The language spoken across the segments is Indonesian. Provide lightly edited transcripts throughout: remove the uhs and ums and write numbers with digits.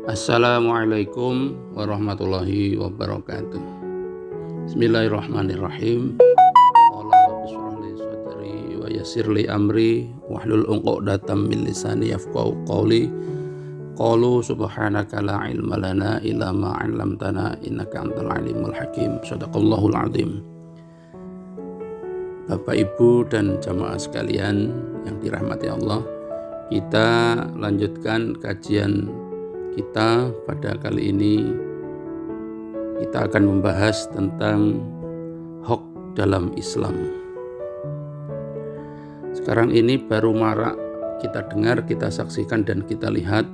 Assalamualaikum warahmatullahi wabarakatuh. Bismillahirrahmanirrahim. Qala rabbi shrah li sadri wa yassir li amri wahlul 'uqdatam min lisani yafqahu qawli. Qalu subhanaka la ilma lana illa ma 'allamtana innaka antal alimul hakim. Shadaqallahul azim. Bapak Ibu dan jamaah sekalian yang dirahmati Allah, kita lanjutkan kajian kita. Pada kali ini kita akan membahas tentang hoax dalam Islam. Sekarang ini baru marak kita dengar, kita saksikan dan kita lihat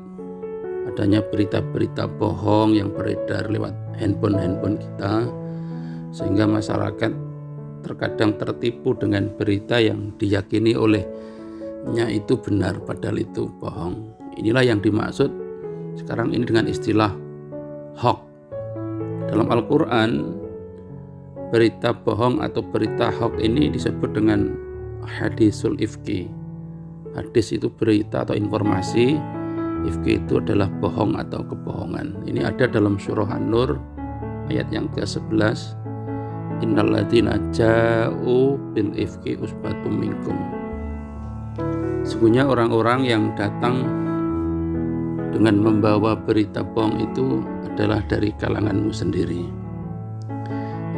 adanya berita-berita bohong yang beredar lewat handphone kita, sehingga masyarakat terkadang tertipu dengan berita yang diyakini olehnya itu benar padahal itu bohong. Inilah yang dimaksud sekarang ini dengan istilah hoax. Dalam Al-Quran, berita bohong atau berita hoax ini disebut dengan hadisul ifki. Hadis itu berita atau informasi, ifki itu adalah bohong atau kebohongan. Ini ada dalam surah An-Nur ayat yang ke-11. Innalladzina ja'u bil ifki usbatum minkum. Sesungguhnya orang-orang yang datang dengan membawa berita bohong itu adalah dari kalanganmu sendiri.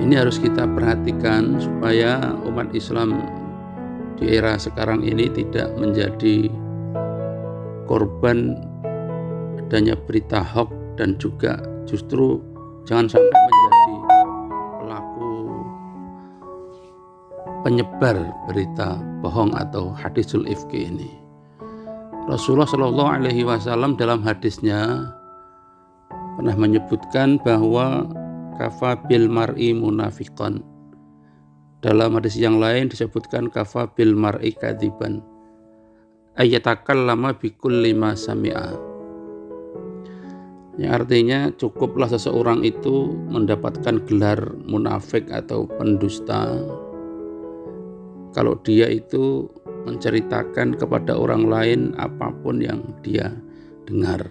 Ini harus kita perhatikan supaya umat Islam di era sekarang ini tidak menjadi korban adanya berita hoax, dan juga justru jangan sampai menjadi pelaku penyebar berita bohong atau hadisul ifki ini. Rasulullah Shallallahu Alaihi Wasallam dalam hadisnya pernah menyebutkan bahwa kafa bil mar'i munafiqan. Dalam hadis yang lain disebutkan kafa bil mar'i kadziban ayatakallama bikulli ma sami'a. Yang artinya cukuplah seseorang itu mendapatkan gelar munafik atau pendusta kalau dia itu menceritakan kepada orang lain apapun yang dia dengar.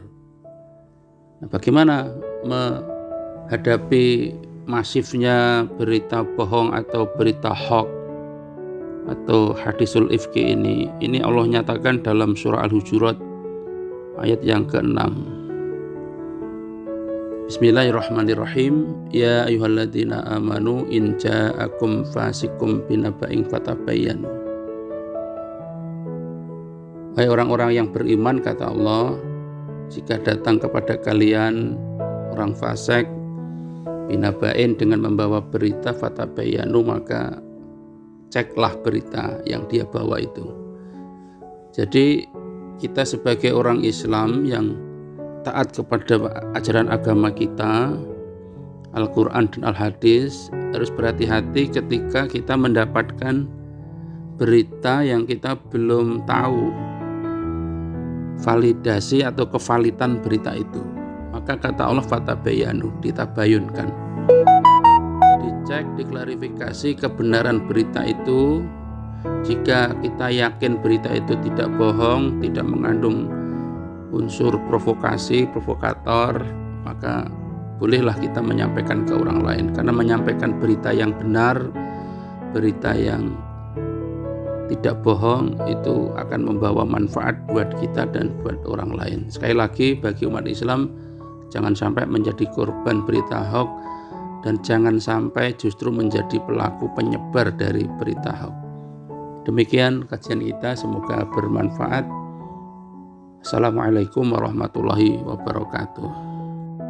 Nah, bagaimana menghadapi masifnya berita bohong atau berita hoax atau hadisul ifki ini? Ini Allah nyatakan dalam surah Al-Hujurat ayat yang ke-6. Bismillahirrahmanirrahim. Ya ayyuhalladzina amanu in ja'akum fasikum binaba'in fatabayyanu. Hai orang-orang yang beriman, kata Allah, jika datang kepada kalian orang fasik binaba'in dengan membawa berita fatabayyanu, maka ceklah berita yang dia bawa itu. Jadi kita sebagai orang Islam yang taat kepada ajaran agama kita, Al-Quran dan Al-Hadis, harus berhati-hati ketika kita mendapatkan berita yang kita belum tahu validasi atau kevalitan berita itu. Maka kata Allah fatabayyanu, ditabayunkan, dicek, diklarifikasi kebenaran berita itu. Jika kita yakin berita itu tidak bohong, tidak mengandung unsur provokasi, provokator, maka bolehlah kita menyampaikan ke orang lain. Karena menyampaikan berita yang benar, berita yang tidak bohong, itu akan membawa manfaat buat kita dan buat orang lain. Sekali lagi, bagi umat Islam, jangan sampai menjadi korban berita hoax, dan jangan sampai justru menjadi pelaku penyebar dari berita hoax. Demikian kajian kita, semoga bermanfaat. Assalamualaikum warahmatullahi wabarakatuh.